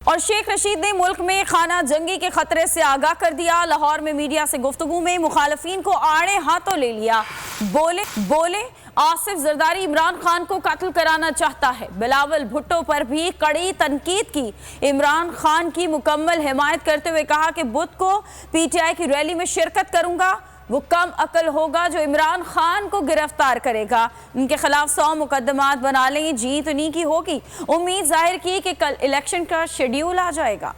और शेख रशीद ने मुल्क में खाना जंगी के खतरे से आगाह कर दिया। लाहौर में मीडिया से गुफ्तगू में मुखालफीन को आड़े हाथों ले लिया। बोले आसिफ जरदारी इमरान खान को कत्ल कराना चाहता है। बिलावल भुट्टो पर भी कड़ी तनकीद की। इमरान खान की मुकम्मल हिमायत करते हुए कहा कि बुध को पीटीआई की रैली में शिरकत करूंगा। वो कम अकल होगा जो इमरान खान को गिरफ्तार करेगा। उनके खिलाफ 100 मुकदमात बना लें, जीत उन्हीं की होगी। उम्मीद जाहिर की कि कल इलेक्शन का शेड्यूल आ जाएगा।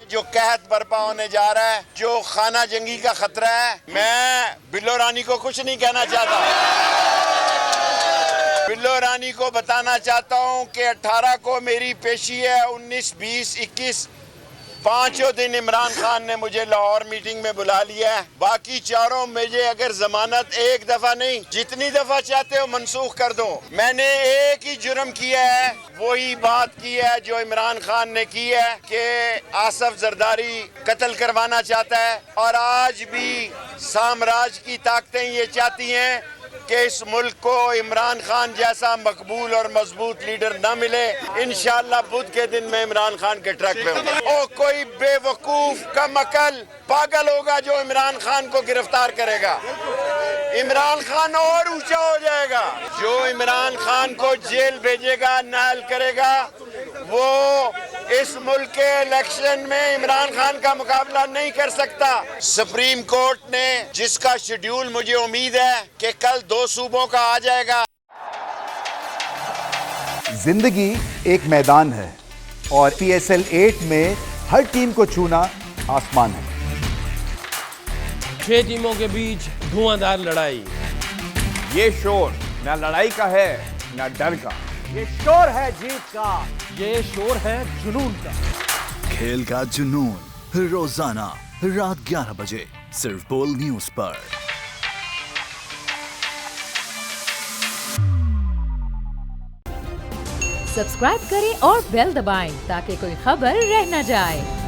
जो कहत बर्पा होने जा रहा है, जो खाना जंगी का खतरा है, मैं बिल्लो रानी को कुछ नहीं कहना चाहता। बिल्लो रानी को बताना चाहता हूं कि 18 को मेरी पेशी है, 19, 20, 21 पांचों दिन इमरान खान ने मुझे लाहौर मीटिंग में बुला लिया है। बाकी चारों मुझे अगर जमानत एक दफा नहीं जितनी दफा चाहते हो मनसूख कर दो। मैंने एक ही जुर्म किया है, वही बात की है जो इमरान खान ने की है कि आसिफ जरदारी कत्ल करवाना चाहता है। और आज भी साम्राज्य की ताकतें ये चाहती हैं कि इस मुल्क को इमरान खान जैसा मकबूल और मजबूत लीडर न मिले। इंशाअल्लाह बुध के दिन मैं इमरान खान के ट्रक पे हूँ। ओ कोई बेवकूफ कम अकल पागल होगा जो इमरान खान को गिरफ्तार करेगा। इमरान खान और ऊंचा हो जाएगा। जो इमरान खान को जेल भेजेगा, नाहल करेगा, वो इस मुल्क के इलेक्शन में इमरान खान का मुकाबला नहीं कर सकता। सुप्रीम कोर्ट ने जिसका शेड्यूल मुझे उम्मीद है कि कल 2 सूबों का आ जाएगा। जिंदगी एक मैदान है और PSL 8 में हर टीम को छूना आसमान है। 6 टीमों के बीच धुआंधार लड़ाई। ये शोर न लड़ाई का है न डर का, ये शोर है जीत का, ये शोर है जुनून का। खेल का जुनून रोजाना रात 11 बजे सिर्फ बोल न्यूज पर। सब्सक्राइब करें और बेल दबाएं ताकि कोई खबर रह न जाए।